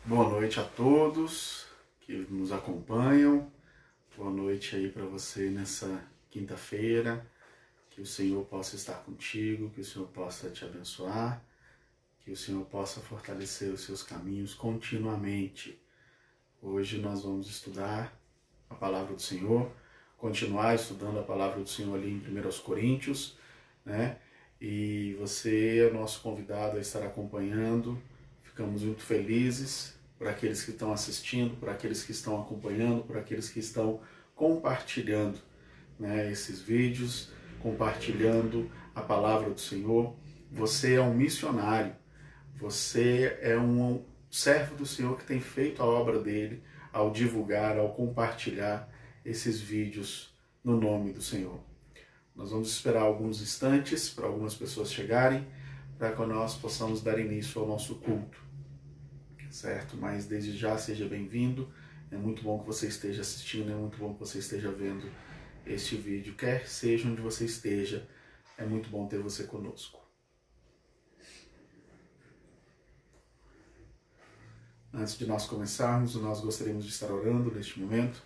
Boa noite a todos que nos acompanham. Boa noite aí para você nessa quinta-feira. Que o Senhor possa estar contigo, que o Senhor possa te abençoar, que o Senhor possa fortalecer os seus caminhos continuamente. Hoje nós vamos estudar a palavra do Senhor, continuar estudando a palavra do Senhor ali em 1 Coríntios, né? E você é nosso convidado a estar acompanhando. Ficamos muito felizes por aqueles que estão assistindo, por aqueles que estão acompanhando, por aqueles que estão compartilhando, né, esses vídeos, compartilhando a palavra do Senhor. Você é um missionário, você é um servo do Senhor que tem feito a obra dele ao divulgar, ao compartilhar esses vídeos no nome do Senhor. Nós vamos esperar alguns instantes para algumas pessoas chegarem, para que nós possamos dar início ao nosso culto, certo? Mas desde já seja bem-vindo, é muito bom que você esteja assistindo, é muito bom que você esteja vendo este vídeo, quer seja onde você esteja, é muito bom ter você conosco. Antes de nós começarmos, nós gostaríamos de estar orando neste momento,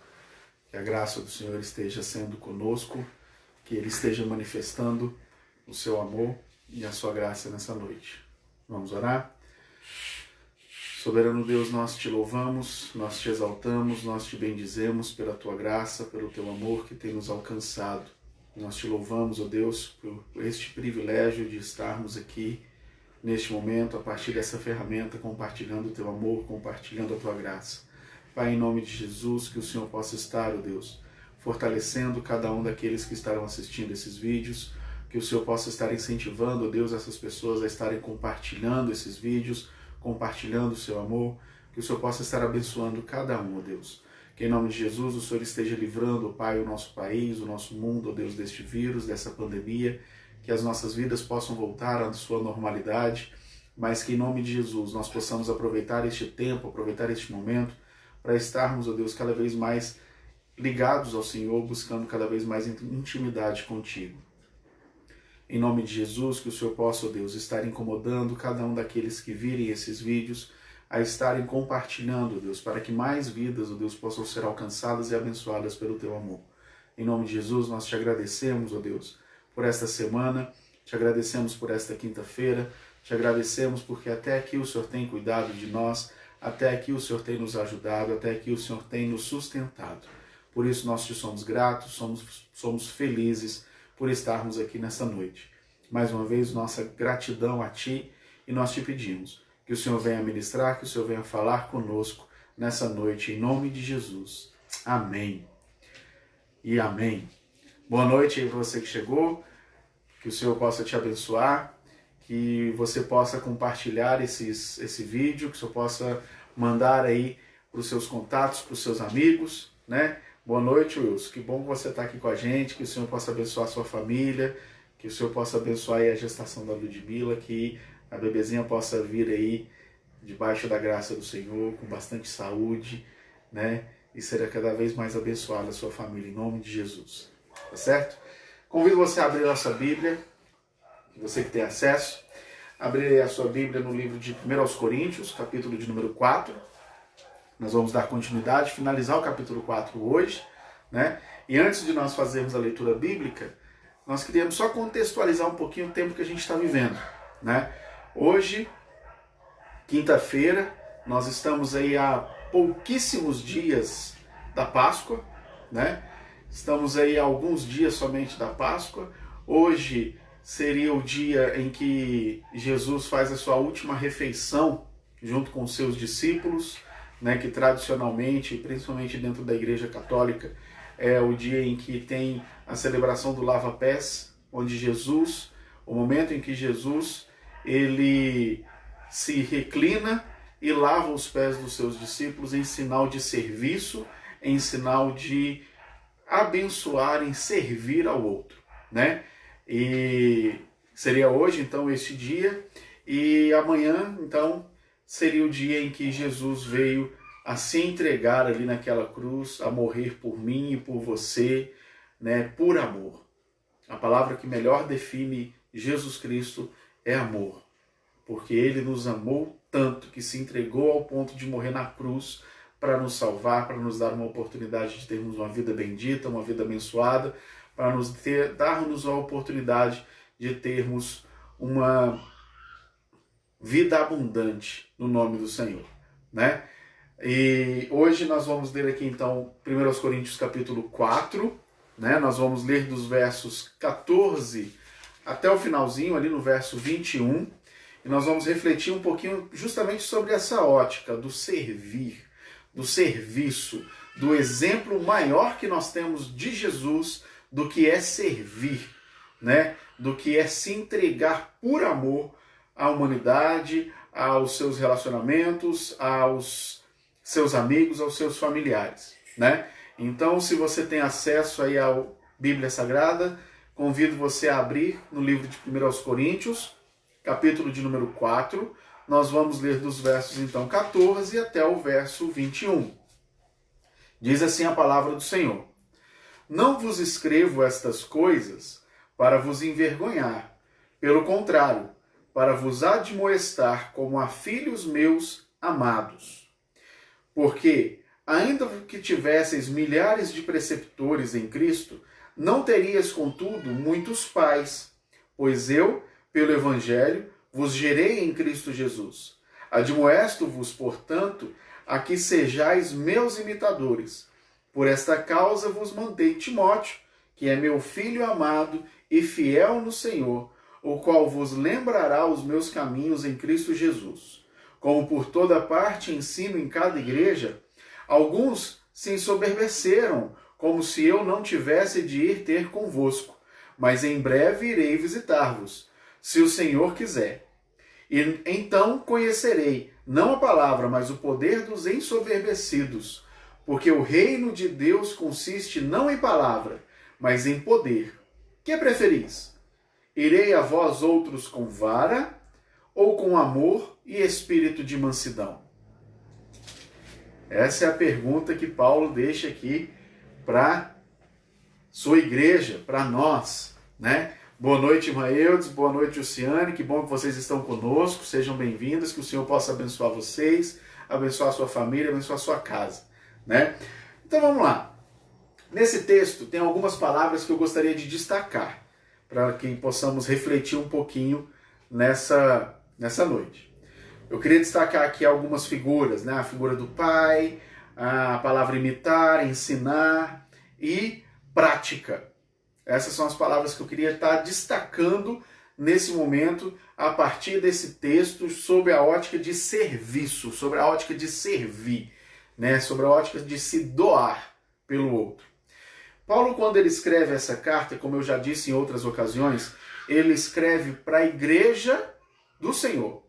que a graça do Senhor esteja sendo conosco, que Ele esteja manifestando o seu amor e a sua graça nessa noite. Vamos orar? Soberano Deus, nós te louvamos, nós te exaltamos, nós te bendizemos pela tua graça, pelo teu amor que tem nos alcançado. Nós te louvamos, ó Deus, por este privilégio de estarmos aqui neste momento, a partir dessa ferramenta, compartilhando o teu amor, compartilhando a tua graça. Pai, em nome de Jesus, que o Senhor possa estar, ó Deus, fortalecendo cada um daqueles que estarão assistindo esses vídeos, que o Senhor possa estar incentivando, ó Deus, essas pessoas a estarem compartilhando esses vídeos, compartilhando o seu amor, que o Senhor possa estar abençoando cada um, ó Deus. Que em nome de Jesus o Senhor esteja livrando, ó Pai, o nosso país, o nosso mundo, ó Deus, deste vírus, dessa pandemia, que as nossas vidas possam voltar à sua normalidade, mas que em nome de Jesus nós possamos aproveitar este tempo, aproveitar este momento, para estarmos, ó Deus, cada vez mais ligados ao Senhor, buscando cada vez mais intimidade contigo. Em nome de Jesus, que o Senhor possa, ó Deus, estar incomodando cada um daqueles que virem esses vídeos, a estarem compartilhando, ó Deus, para que mais vidas, ó Deus, possam ser alcançadas e abençoadas pelo teu amor. Em nome de Jesus, nós te agradecemos, ó Deus, por esta semana, te agradecemos por esta quinta-feira, te agradecemos porque até aqui o Senhor tem cuidado de nós, até aqui o Senhor tem nos ajudado, até aqui o Senhor tem nos sustentado. Por isso nós te somos gratos, somos felizes por estarmos aqui nessa noite. Mais uma vez, nossa gratidão a Ti, e nós te pedimos que o Senhor venha ministrar, que o Senhor venha falar conosco nessa noite, em nome de Jesus. Amém. E amém. Boa noite aí para você que chegou, que o Senhor possa te abençoar, que você possa compartilhar esse vídeo, que o Senhor possa mandar aí para os seus contatos, para os seus amigos, né? Boa noite, Wilson. Que bom que você está aqui com a gente, que o Senhor possa abençoar a sua família, que o Senhor possa abençoar aí a gestação da Ludmila, que a bebezinha possa vir aí debaixo da graça do Senhor, com bastante saúde, né? E será cada vez mais abençoada a sua família, em nome de Jesus. Tá certo? Convido você a abrir a sua Bíblia, você que tem acesso, abrir a sua Bíblia no livro de 1 Coríntios, capítulo de número 4. Nós vamos dar continuidade, finalizar o capítulo 4 hoje, né? E antes de nós fazermos a leitura bíblica, nós queríamos só contextualizar um pouquinho o tempo que a gente está vivendo, né? Hoje, quinta-feira, nós estamos aí há pouquíssimos dias da Páscoa, né? Estamos aí há alguns dias somente da Páscoa. Hoje seria o dia em que Jesus faz a sua última refeição junto com os seus discípulos, né, que tradicionalmente, principalmente dentro da Igreja Católica, é o dia em que tem a celebração do lava-pés, onde Jesus, o momento em que Jesus, ele se reclina e lava os pés dos seus discípulos em sinal de serviço, em sinal de abençoar, em servir ao outro, né? E seria hoje, então, este dia, e amanhã, então, seria o dia em que Jesus veio a se entregar ali naquela cruz, a morrer por mim e por você, né, por amor. A palavra que melhor define Jesus Cristo é amor. porque ele nos amou tanto que se entregou ao ponto de morrer na cruz para nos salvar, para nos dar uma oportunidade de termos uma vida bendita, uma vida abençoada, para dar-nos a oportunidade de termos uma vida abundante no nome do Senhor, né? E hoje nós vamos ler aqui então 1 Coríntios capítulo 4, né? Nós vamos ler dos versos 14 até o finalzinho, ali no verso 21, e nós vamos refletir um pouquinho justamente sobre essa ótica do servir, do serviço, do exemplo maior que nós temos de Jesus do que é servir, né? Do que é se entregar por amor à humanidade, aos seus relacionamentos, aos seus amigos, aos seus familiares, né? Então, se você tem acesso aí à Bíblia Sagrada, convido você a abrir no livro de 1 Coríntios, capítulo de número 4. Nós vamos ler dos versos, então, 14 até o verso 21. Diz assim a palavra do Senhor: Não vos escrevo estas coisas para vos envergonhar. Pelo contrário, para vos admoestar como a filhos meus amados. Porque, ainda que tivesseis milhares de preceptores em Cristo, não terias, contudo, muitos pais, pois eu, pelo Evangelho, vos gerei em Cristo Jesus. Admoesto-vos, portanto, a que sejais meus imitadores. Por esta causa vos mandei Timóteo, que é meu filho amado e fiel no Senhor, o qual vos lembrará os meus caminhos em Cristo Jesus. Como por toda parte ensino em cada igreja, alguns se ensoberbeceram, como se eu não tivesse de ir ter convosco, mas em breve irei visitar-vos, se o Senhor quiser. E então conhecerei, não a palavra, mas o poder dos ensoberbecidos, porque o reino de Deus consiste não em palavra, mas em poder. Que preferis? Irei a vós outros com vara, ou com amor e espírito de mansidão? Essa é a pergunta que Paulo deixa aqui para sua igreja, para nós, né? Boa noite, irmã Eudes, boa noite, Luciane, que bom que vocês estão conosco, sejam bem-vindos, que o Senhor possa abençoar vocês, abençoar a sua família, abençoar a sua casa, né? Então vamos lá. Nesse texto tem algumas palavras que eu gostaria de destacar, para que possamos refletir um pouquinho nessa noite. Eu queria destacar aqui algumas figuras, né? A figura do pai, a palavra imitar, ensinar e prática. Essas são as palavras que eu queria estar destacando nesse momento, a partir desse texto, sobre a ótica de serviço, sobre a ótica de servir, né? Sobre a ótica de se doar pelo outro. Paulo, quando ele escreve essa carta, como eu já disse em outras ocasiões, ele escreve para a igreja do Senhor.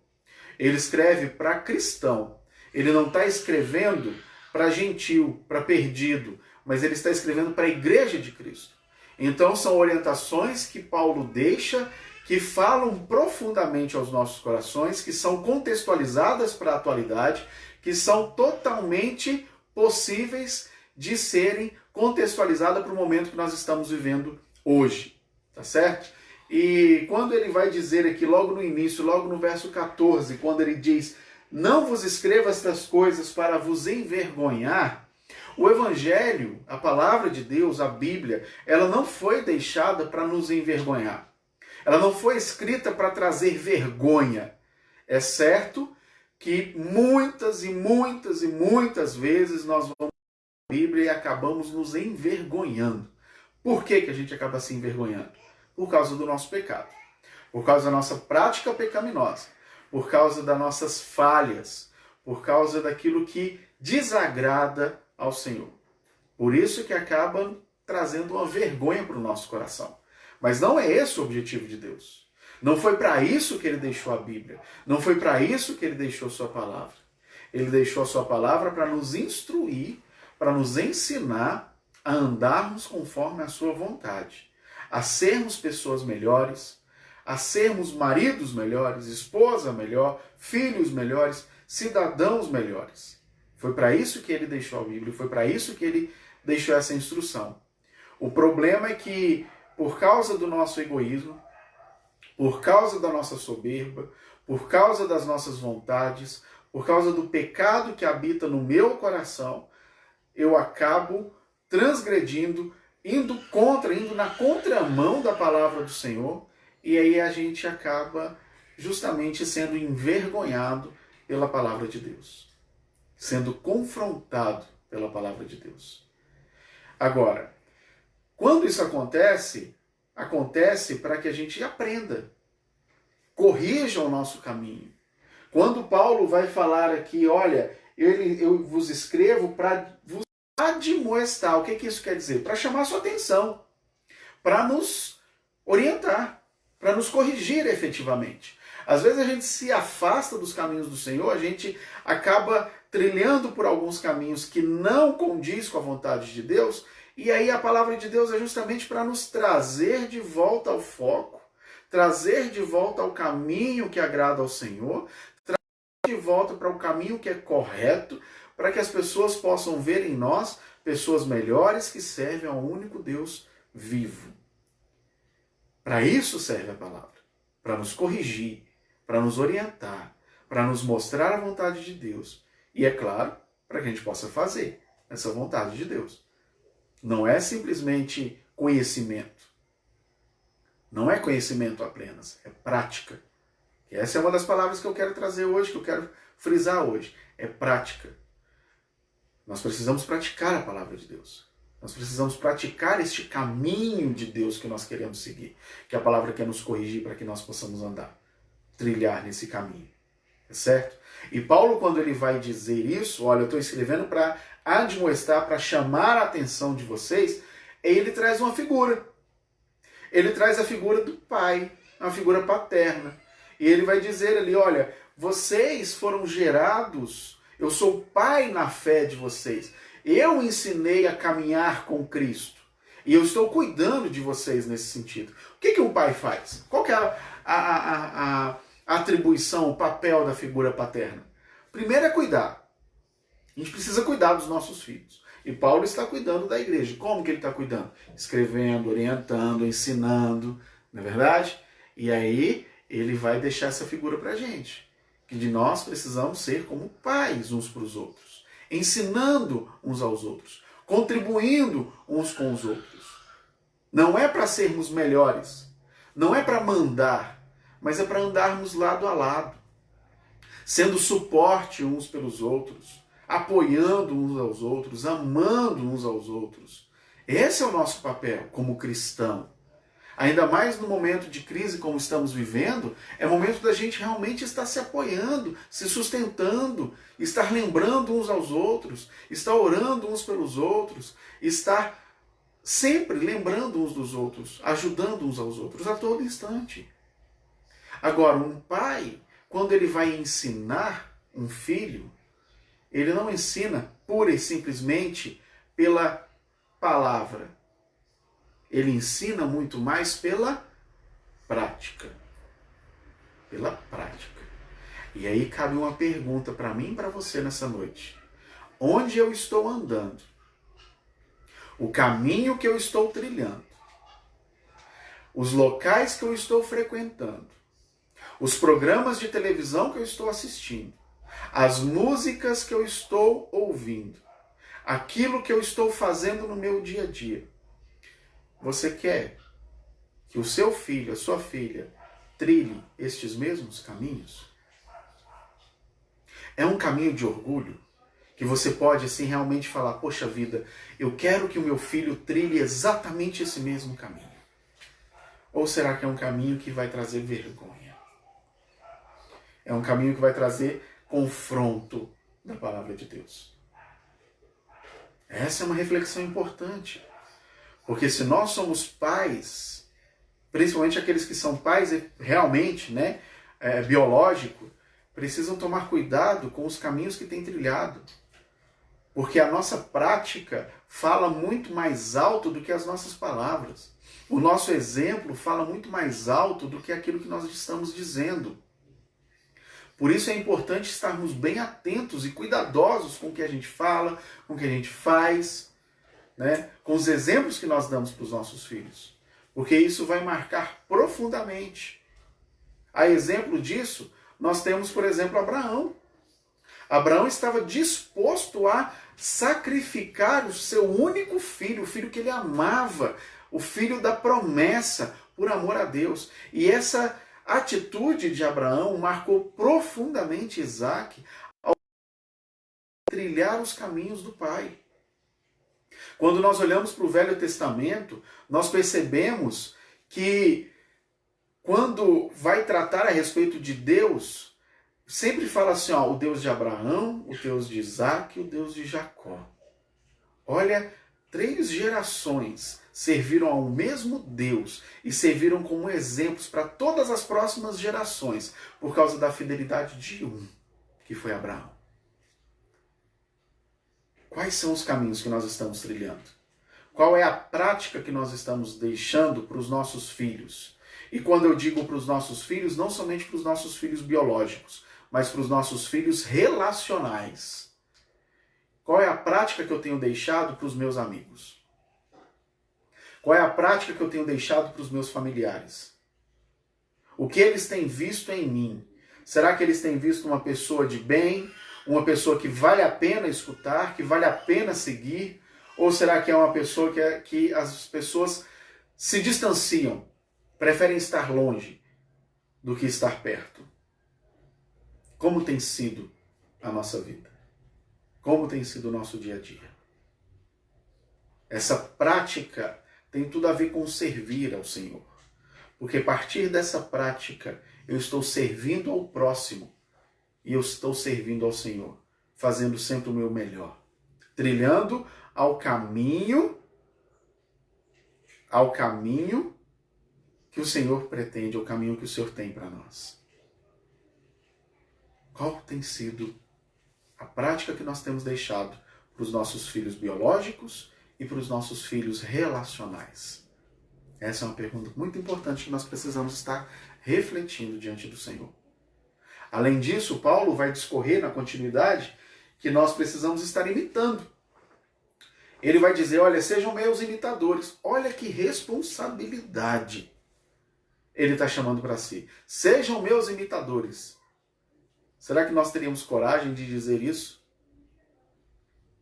Ele escreve para cristão. Ele não está escrevendo para gentil, para perdido, mas ele está escrevendo para a igreja de Cristo. Então são orientações que Paulo deixa, que falam profundamente aos nossos corações, que são contextualizadas para a atualidade, que são totalmente possíveis de serem contextualizadas para o momento que nós estamos vivendo hoje, tá certo? E quando ele vai dizer aqui, logo no início, logo no verso 14, quando ele diz: não vos escrevo estas coisas para vos envergonhar, o Evangelho, a palavra de Deus, a Bíblia, ela não foi deixada para nos envergonhar. Ela não foi escrita para trazer vergonha. É certo que muitas e muitas e muitas vezes nós vamos ler a Bíblia e acabamos nos envergonhando. Por que a gente acaba se envergonhando? Por causa do nosso pecado. Por causa da nossa prática pecaminosa. Por causa das nossas falhas. Por causa daquilo que desagrada ao Senhor. Por isso que acaba trazendo uma vergonha para o nosso coração. Mas não é esse o objetivo de Deus. Não foi para isso que ele deixou a Bíblia. Não foi para isso que ele deixou sua palavra. Ele deixou a sua palavra para nos instruir, para nos ensinar a andarmos conforme a sua vontade. A sermos pessoas melhores, a sermos maridos melhores, esposa melhor, filhos melhores, cidadãos melhores. Foi para isso que ele deixou a Bíblia, foi para isso que ele deixou essa instrução. O problema é que, por causa do nosso egoísmo, por causa da nossa soberba, por causa das nossas vontades, por causa do pecado que habita no meu coração, eu acabo transgredindo, indo na contramão da palavra do Senhor, e aí a gente acaba justamente sendo envergonhado pela palavra de Deus, sendo confrontado pela palavra de Deus. Agora, quando isso acontece para que a gente aprenda, corrija o nosso caminho. Quando Paulo vai falar aqui, olha, eu vos escrevo para vos admoestar. O que isso quer dizer? Para chamar a sua atenção, para nos orientar, para nos corrigir efetivamente. Às vezes a gente se afasta dos caminhos do Senhor, a gente acaba trilhando por alguns caminhos que não condiz com a vontade de Deus, e aí a palavra de Deus é justamente para nos trazer de volta ao foco, trazer de volta ao caminho que agrada ao Senhor, de volta para o caminho que é correto, para que as pessoas possam ver em nós pessoas melhores que servem ao único Deus vivo. Para isso serve a palavra, para nos corrigir, para nos orientar, para nos mostrar a vontade de Deus. E é claro, para que a gente possa fazer essa vontade de Deus. Não é simplesmente conhecimento. Não é conhecimento apenas, é prática. E essa é uma das palavras que eu quero trazer hoje, que eu quero frisar hoje. É prática. Nós precisamos praticar a palavra de Deus. Nós precisamos praticar este caminho de Deus que nós queremos seguir. Que a palavra quer nos corrigir para que nós possamos andar, trilhar nesse caminho. É certo? E Paulo, quando ele vai dizer isso, olha, eu estou escrevendo para admoestar, para chamar a atenção de vocês, ele traz uma figura. Ele traz a figura do pai, uma figura paterna. E ele vai dizer ali, olha, vocês foram gerados, eu sou pai na fé de vocês. Eu ensinei a caminhar com Cristo. E eu estou cuidando de vocês nesse sentido. O que um pai faz? Qual que é a atribuição, o papel da figura paterna? Primeiro é cuidar. A gente precisa cuidar dos nossos filhos. E Paulo está cuidando da igreja. Como que ele está cuidando? Escrevendo, orientando, ensinando, não é verdade? E aí ele vai deixar essa figura para a gente. Que de nós precisamos ser como pais uns para os outros. Ensinando uns aos outros. Contribuindo uns com os outros. Não é para sermos melhores. Não é para mandar. Mas é para andarmos lado a lado. Sendo suporte uns pelos outros. Apoiando uns aos outros. Amando uns aos outros. Esse é o nosso papel como cristão. Ainda mais no momento de crise como estamos vivendo, é momento da gente realmente estar se apoiando, se sustentando, estar lembrando uns aos outros, estar orando uns pelos outros, estar sempre lembrando uns dos outros, ajudando uns aos outros a todo instante. Agora, um pai, quando ele vai ensinar um filho, ele não ensina pura e simplesmente pela palavra. Ele ensina muito mais pela prática. Pela prática. E aí cabe uma pergunta para mim e para você nessa noite. Onde eu estou andando? O caminho que eu estou trilhando? Os locais que eu estou frequentando? Os programas de televisão que eu estou assistindo? As músicas que eu estou ouvindo? Aquilo que eu estou fazendo no meu dia a dia? Você quer que o seu filho, a sua filha, trilhe estes mesmos caminhos? É um caminho de orgulho que você pode assim realmente falar, poxa vida, eu quero que o meu filho trilhe exatamente esse mesmo caminho. Ou será que é um caminho que vai trazer vergonha? É um caminho que vai trazer confronto da palavra de Deus. Essa é uma reflexão importante. Porque se nós somos pais, principalmente aqueles que são pais realmente, biológico, precisam tomar cuidado com os caminhos que têm trilhado. Porque a nossa prática fala muito mais alto do que as nossas palavras. O nosso exemplo fala muito mais alto do que aquilo que nós estamos dizendo. Por isso é importante estarmos bem atentos e cuidadosos com o que a gente fala, com o que a gente faz, com os exemplos que nós damos para os nossos filhos. Porque isso vai marcar profundamente. A exemplo disso, nós temos, por exemplo, Abraão. Abraão estava disposto a sacrificar o seu único filho, o filho que ele amava, o filho da promessa, por amor a Deus. E essa atitude de Abraão marcou profundamente Isaac ao trilhar os caminhos do pai. Quando nós olhamos para o Velho Testamento, nós percebemos que quando vai tratar a respeito de Deus, sempre fala assim, ó, o Deus de Abraão, o Deus de Isaac e o Deus de Jacó. Olha, 3 gerações serviram ao mesmo Deus e serviram como exemplos para todas as próximas gerações, por causa da fidelidade de um, que foi Abraão. Quais são os caminhos que nós estamos trilhando? Qual é a prática que nós estamos deixando para os nossos filhos? E quando eu digo para os nossos filhos, não somente para os nossos filhos biológicos, mas para os nossos filhos relacionais. Qual é a prática que eu tenho deixado para os meus amigos? Qual é a prática que eu tenho deixado para os meus familiares? O que eles têm visto em mim? Será que eles têm visto uma pessoa de bem? Uma pessoa que vale a pena escutar, que vale a pena seguir? Ou será que é uma pessoa que as pessoas se distanciam, preferem estar longe do que estar perto? Como tem sido a nossa vida? Como tem sido o nosso dia a dia? Essa prática tem tudo a ver com servir ao Senhor. Porque a partir dessa prática, eu estou servindo ao próximo. E eu estou servindo ao Senhor, fazendo sempre o meu melhor, trilhando ao caminho que o Senhor pretende, ao caminho que o Senhor tem para nós. Qual tem sido a prática que nós temos deixado para os nossos filhos biológicos e para os nossos filhos relacionais? Essa é uma pergunta muito importante que nós precisamos estar refletindo diante do Senhor. Além disso, Paulo vai discorrer na continuidade que nós precisamos estar imitando. Ele vai dizer, olha, sejam meus imitadores. Olha que responsabilidade ele está chamando para si. Sejam meus imitadores. Será que nós teríamos coragem de dizer isso?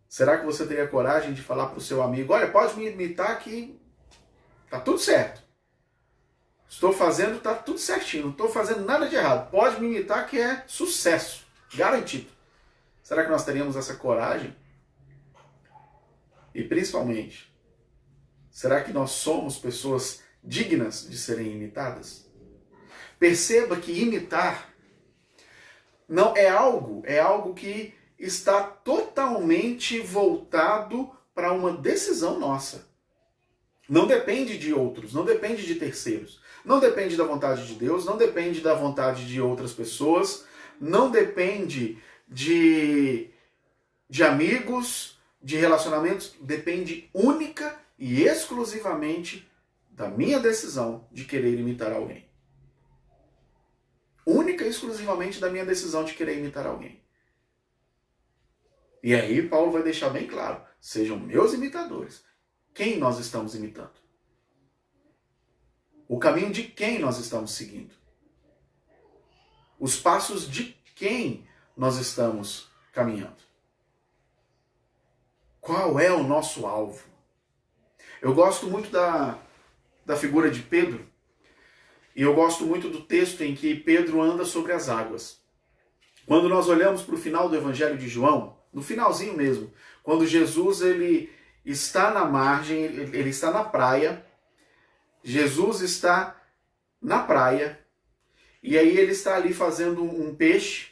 Será que você teria coragem de falar para o seu amigo, olha, pode me imitar que tá tudo certo. Estou fazendo, tá tudo certinho, não estou fazendo nada de errado. Pode me imitar que é sucesso, garantido. Será que nós teríamos essa coragem? E principalmente, será que nós somos pessoas dignas de serem imitadas? Perceba que imitar não é algo que está totalmente voltado para uma decisão nossa. Não depende de outros, não depende de terceiros. Não depende da vontade de Deus, não depende da vontade de outras pessoas, não depende de amigos, de relacionamentos, depende única e exclusivamente da minha decisão de querer imitar alguém. Única e exclusivamente da minha decisão de querer imitar alguém. E aí Paulo vai deixar bem claro, sejam meus imitadores. Quem nós estamos imitando? O caminho de quem nós estamos seguindo? Os passos de quem nós estamos caminhando? Qual é o nosso alvo? Eu gosto muito da figura de Pedro, e eu gosto muito do texto em que Pedro anda sobre as águas. Quando nós olhamos para o final do Evangelho de João, no finalzinho mesmo, quando Jesus ele está na margem, ele está na praia, Jesus está na praia, e aí ele está ali fazendo um peixe,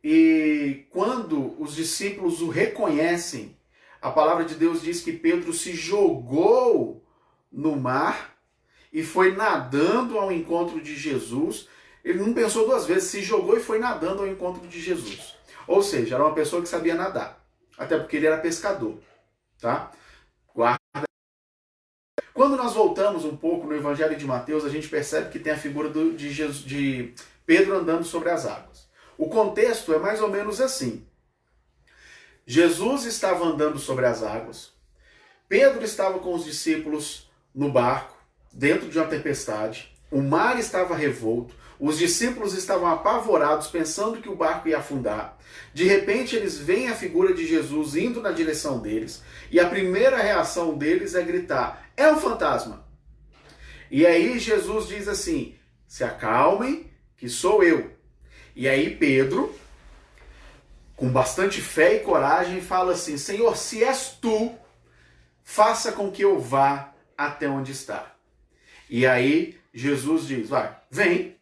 e quando os discípulos o reconhecem, a palavra de Deus diz que Pedro se jogou no mar e foi nadando ao encontro de Jesus. Ele não pensou 2 vezes, se jogou e foi nadando ao encontro de Jesus. Ou seja, era uma pessoa que sabia nadar, até porque ele era pescador. Tá? Guarda. Quando nós voltamos um pouco no Evangelho de Mateus, a gente percebe que tem a figura de Pedro andando sobre as águas. O contexto é mais ou menos assim. Jesus estava andando sobre as águas, Pedro estava com os discípulos no barco, dentro de uma tempestade, o mar estava revolto, Os discípulos estavam apavorados, pensando que o barco ia afundar. De repente, eles veem a figura de Jesus indo na direção deles, e a primeira reação deles é gritar: é um fantasma! E aí Jesus diz assim: se acalmem, que sou eu. E aí Pedro, com bastante fé e coragem, fala assim: Senhor, se és tu, faça com que eu vá até onde está. E aí Jesus diz: vai, vem.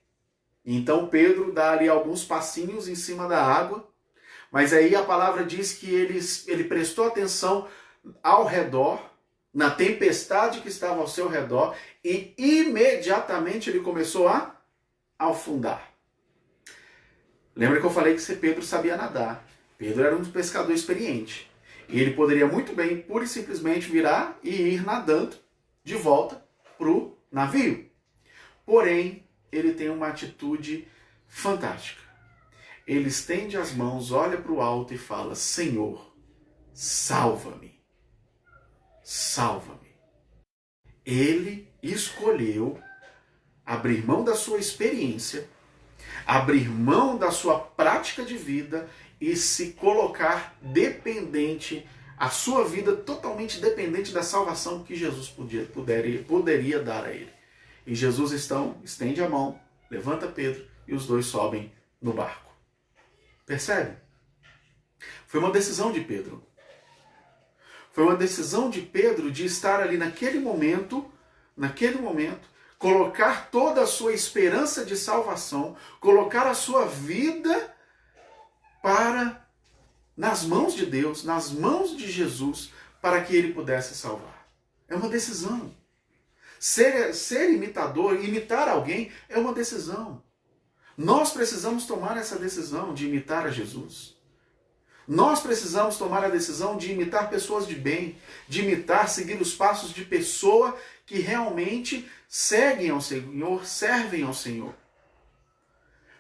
Então Pedro dá ali alguns passinhos em cima da água, mas aí a palavra diz que ele prestou atenção ao redor, na tempestade que estava ao seu redor, e imediatamente ele começou a afundar. Lembra que eu falei que Pedro sabia nadar? Pedro era um pescador experiente. E ele poderia muito bem, pura e simplesmente, virar e ir nadando de volta para o navio. Porém, ele tem uma atitude fantástica. Ele estende as mãos, olha para o alto e fala: Senhor, salva-me. Salva-me. Ele escolheu abrir mão da sua experiência, abrir mão da sua prática de vida e se colocar dependente, a sua vida totalmente dependente da salvação que Jesus poderia dar a ele. E Jesus estende a mão, levanta Pedro e os dois sobem no barco. Percebe? Foi uma decisão de Pedro. Foi uma decisão de Pedro de estar ali naquele momento, colocar toda a sua esperança de salvação, colocar a sua vida nas mãos de Deus, nas mãos de Jesus, para que ele pudesse salvar. É uma decisão. Ser imitador, imitar alguém, é uma decisão. Nós precisamos tomar essa decisão de imitar a Jesus. Nós precisamos tomar a decisão de imitar pessoas de bem, de seguir os passos de pessoa que realmente seguem ao Senhor, servem ao Senhor.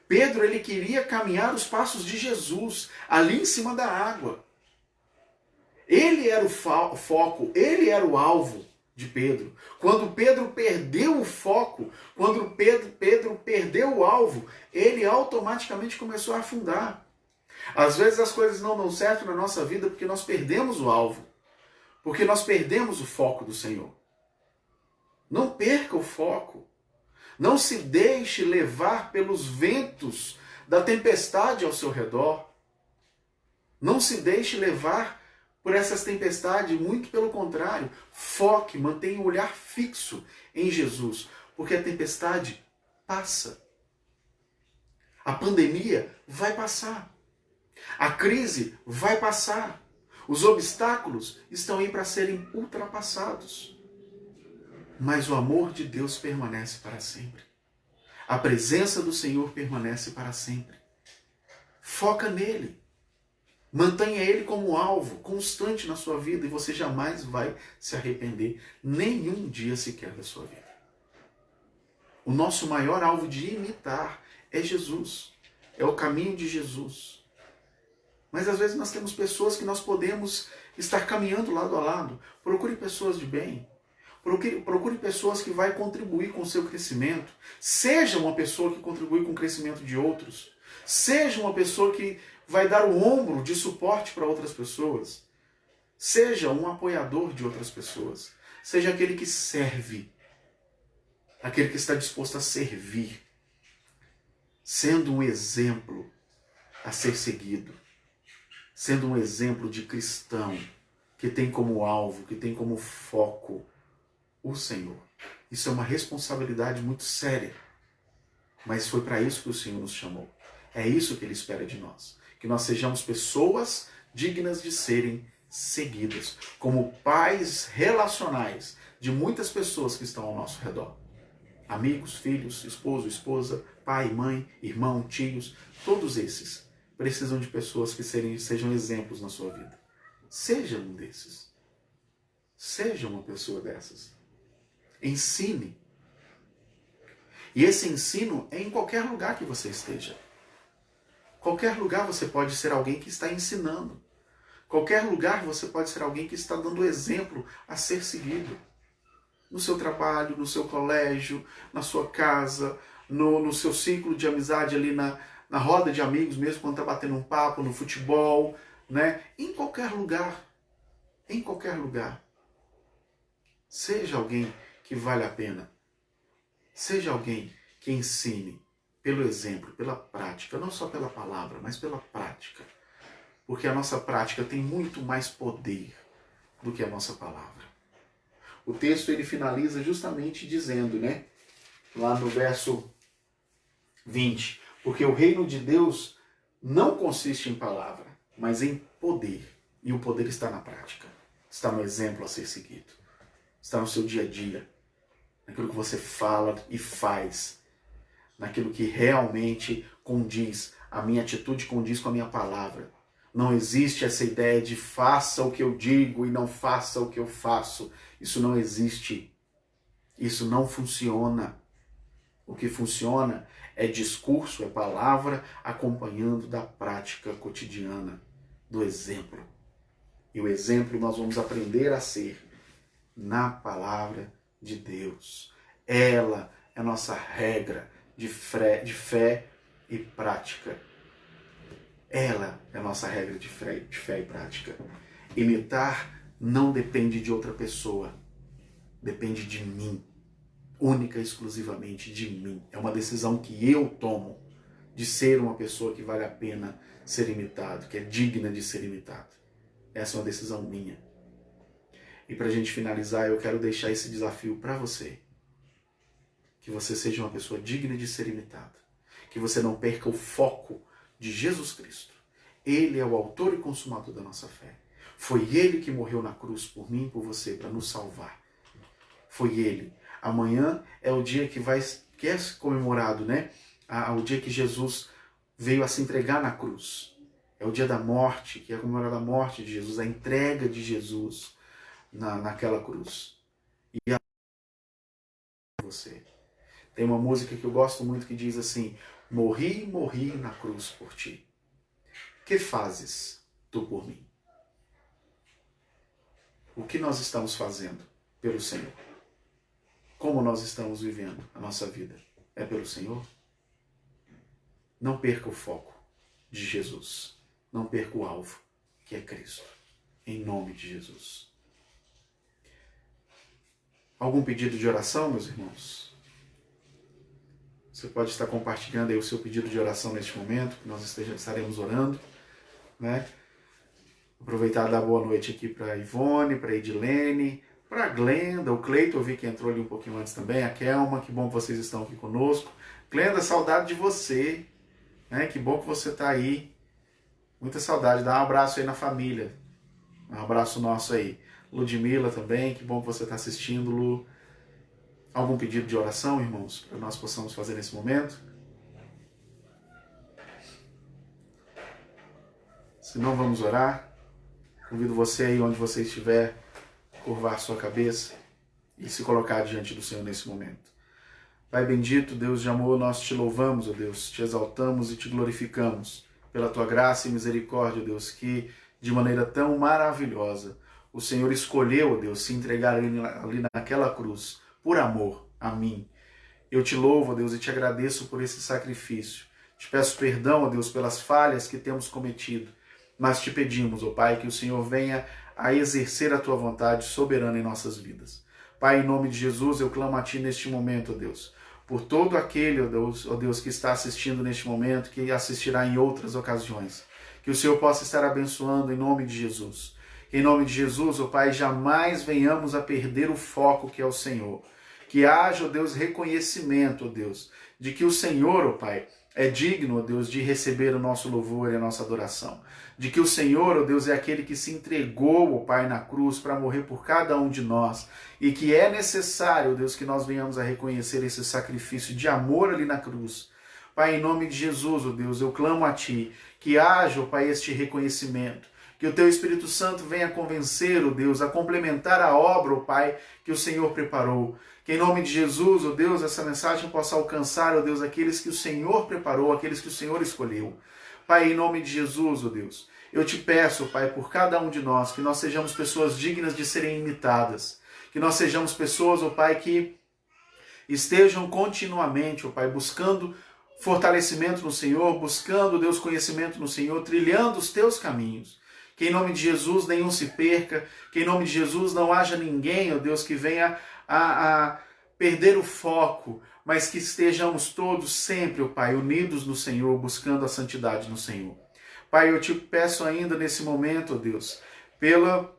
Pedro, ele queria caminhar os passos de Jesus, ali em cima da água. Ele era o foco, ele era o alvo de Pedro. Quando Pedro perdeu o foco, quando Pedro perdeu o alvo, ele automaticamente começou a afundar. Às vezes as coisas não dão certo na nossa vida porque nós perdemos o alvo, porque nós perdemos o foco do Senhor. Não perca o foco. Não se deixe levar pelos ventos da tempestade ao seu redor. Não se deixe levar por essas tempestades, muito pelo contrário. Foque, mantenha o olhar fixo em Jesus, porque a tempestade passa. A pandemia vai passar. A crise vai passar. Os obstáculos estão aí para serem ultrapassados. Mas o amor de Deus permanece para sempre. A presença do Senhor permanece para sempre. Foca nele. Mantenha ele como alvo constante na sua vida e você jamais vai se arrepender nenhum dia sequer da sua vida. O nosso maior alvo de imitar é Jesus. É o caminho de Jesus. Mas às vezes nós temos pessoas que nós podemos estar caminhando lado a lado. Procure pessoas de bem. Procure pessoas que vão contribuir com o seu crescimento. Seja uma pessoa que contribui com o crescimento de outros. Seja uma pessoa que vai dar o ombro de suporte para outras pessoas. Seja um apoiador de outras pessoas. Seja aquele que serve. Aquele que está disposto a servir. Sendo um exemplo a ser seguido. Sendo um exemplo de cristão que tem como alvo, que tem como foco o Senhor. Isso é uma responsabilidade muito séria. Mas foi para isso que o Senhor nos chamou. É isso que Ele espera de nós. Que nós sejamos pessoas dignas de serem seguidas. Como pais relacionais de muitas pessoas que estão ao nosso redor. Amigos, filhos, esposo, esposa, pai, mãe, irmão, tios. Todos esses precisam de pessoas que sejam exemplos na sua vida. Seja um desses. Seja uma pessoa dessas. Ensine. E esse ensino é em qualquer lugar que você esteja. Qualquer lugar você pode ser alguém que está ensinando. Qualquer lugar você pode ser alguém que está dando exemplo a ser seguido. No seu trabalho, no seu colégio, na sua casa, no seu ciclo de amizade ali na roda de amigos mesmo, quando está batendo um papo, no futebol, né? Em qualquer lugar. Em qualquer lugar. Seja alguém que vale a pena. Seja alguém que ensine pelo exemplo, pela prática, não só pela palavra, mas pela prática. Porque a nossa prática tem muito mais poder do que a nossa palavra. O texto ele finaliza justamente dizendo, né? Lá no verso 20, porque o reino de Deus não consiste em palavra, mas em poder. E o poder está na prática. Está no exemplo a ser seguido. Está no seu dia a dia. Naquilo que você fala e faz. Naquilo que realmente condiz. A minha atitude condiz com a minha palavra. Não existe essa ideia de faça o que eu digo e não faça o que eu faço. Isso não existe. Isso não funciona. O que funciona é discurso, é palavra acompanhando da prática cotidiana, do exemplo. E o exemplo nós vamos aprender a ser na palavra de Deus. Ela é a nossa regra de fé e prática. Ela é a nossa regra de fé e prática. Imitar não depende de outra pessoa. Depende de mim. Única e exclusivamente de mim. É uma decisão que eu tomo de ser uma pessoa que vale a pena ser imitado, que é digna de ser imitado. Essa é uma decisão minha. E para a gente finalizar, eu quero deixar esse desafio para você. Que você seja uma pessoa digna de ser imitado. Que você não perca o foco de Jesus Cristo. Ele é o autor e consumador da nossa fé. Foi Ele que morreu na cruz por mim e por você, para nos salvar. Foi Ele. Amanhã é o dia que é comemorado, né? O dia que Jesus veio a se entregar na cruz. É o dia da morte, que é comemorada a morte de Jesus, a entrega de Jesus naquela cruz. E a você. Tem uma música que eu gosto muito que diz assim: morri na cruz por ti. Que fazes tu por mim? O que nós estamos fazendo pelo Senhor? Como nós estamos vivendo a nossa vida? É pelo Senhor? Não perca o foco de Jesus. Não perca o alvo, que é Cristo. Em nome de Jesus. Algum pedido de oração, meus irmãos? Você pode estar compartilhando aí o seu pedido de oração neste momento, que nós estaremos orando, né? Aproveitar e dar boa noite aqui para a Ivone, para a Edilene, para a Glenda, o Cleito, eu vi que entrou ali um pouquinho antes também, a Kelma, que bom que vocês estão aqui conosco. Glenda, saudade de você, né? Que bom que você está aí. Muita saudade, dá um abraço aí na família. Um abraço nosso aí. Ludmila também, que bom que você está assistindo, Lu. Algum pedido de oração, irmãos, para nós possamos fazer nesse momento? Se não, vamos orar. Convido você aí, onde você estiver, curvar sua cabeça e se colocar diante do Senhor nesse momento. Pai bendito, Deus de amor, nós te louvamos, ó Deus, te exaltamos e te glorificamos pela tua graça e misericórdia, ó Deus, que de maneira tão maravilhosa o Senhor escolheu, ó Deus, se entregar ali naquela cruz, por amor a mim. Eu te louvo, ó Deus, e te agradeço por esse sacrifício. Te peço perdão, ó Deus, pelas falhas que temos cometido, mas te pedimos, ó Pai, que o Senhor venha a exercer a tua vontade soberana em nossas vidas. Pai, em nome de Jesus, eu clamo a ti neste momento, ó Deus, por todo aquele, ó Deus, que está assistindo neste momento, que assistirá em outras ocasiões. Que o Senhor possa estar abençoando em nome de Jesus. Que em nome de Jesus, ó Pai, jamais venhamos a perder o foco que é o Senhor. Que haja, ó Deus, reconhecimento, ó Deus, de que o Senhor, ó Pai, é digno, ó Deus, de receber o nosso louvor e a nossa adoração. De que o Senhor, ó Deus, é aquele que se entregou, ó Pai, na cruz para morrer por cada um de nós. E que é necessário, ó Deus, que nós venhamos a reconhecer esse sacrifício de amor ali na cruz. Pai, em nome de Jesus, ó Deus, eu clamo a Ti, que haja, ó Pai, este reconhecimento. Que o Teu Espírito Santo venha convencer, ó Deus, a complementar a obra, ó Pai, que o Senhor preparou. Que em nome de Jesus, ó Deus, essa mensagem possa alcançar, ó Deus, aqueles que o Senhor preparou, aqueles que o Senhor escolheu. Pai, em nome de Jesus, ó Deus, eu te peço, Pai, por cada um de nós, que nós sejamos pessoas dignas de serem imitadas. Que nós sejamos pessoas, ó Pai, que estejam continuamente, ó Pai, buscando fortalecimento no Senhor, buscando, Deus, conhecimento no Senhor, trilhando os teus caminhos. Que em nome de Jesus nenhum se perca, que em nome de Jesus não haja ninguém, ó Deus, que venha a perder o foco, mas que estejamos todos sempre, ó Pai, unidos no Senhor, buscando a santidade no Senhor. Pai, eu te peço ainda nesse momento, ó Deus, pela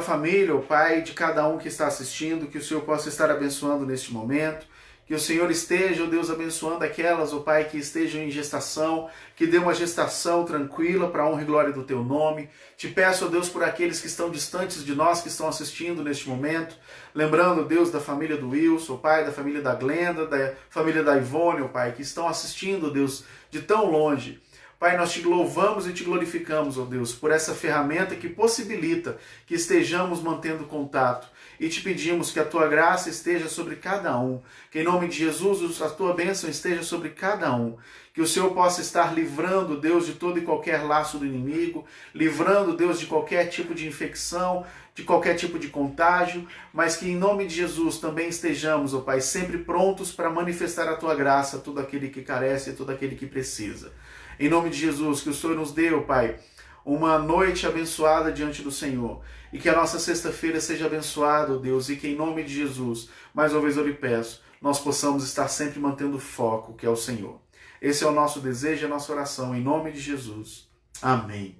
família, ó Pai, de cada um que está assistindo, que o Senhor possa estar abençoando neste momento, que o Senhor esteja, ó Deus, abençoando aquelas, ó Pai, que estejam em gestação, que dê uma gestação tranquila para a honra e glória do Teu nome. Te peço, ó Deus, por aqueles que estão distantes de nós, que estão assistindo neste momento, lembrando, ó Deus, da família do Wilson, ó Pai, da família da Glenda, da família da Ivone, ó Pai, que estão assistindo, ó Deus, de tão longe. Pai, nós te louvamos e te glorificamos, ó Deus, por essa ferramenta que possibilita que estejamos mantendo contato. E te pedimos que a tua graça esteja sobre cada um, que em nome de Jesus a tua bênção esteja sobre cada um, que o Senhor possa estar livrando, Deus, de todo e qualquer laço do inimigo, livrando, Deus, de qualquer tipo de infecção, de qualquer tipo de contágio, mas que em nome de Jesus também estejamos, ó Pai, sempre prontos para manifestar a tua graça a todo aquele que carece e a todo aquele que precisa. Em nome de Jesus, que o Senhor nos dê, ó Pai, uma noite abençoada diante do Senhor. E que a nossa sexta-feira seja abençoada, ó Deus, e que em nome de Jesus, mais uma vez eu lhe peço, nós possamos estar sempre mantendo o foco, que é o Senhor. Esse é o nosso desejo e a nossa oração, em nome de Jesus. Amém.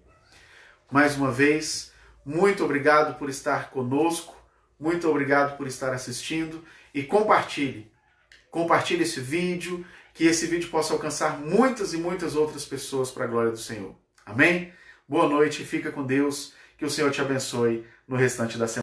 Mais uma vez, muito obrigado por estar conosco, muito obrigado por estar assistindo e compartilhe. Compartilhe esse vídeo, que esse vídeo possa alcançar muitas e muitas outras pessoas para a glória do Senhor. Amém? Boa noite, fica com Deus, que o Senhor te abençoe no restante da semana.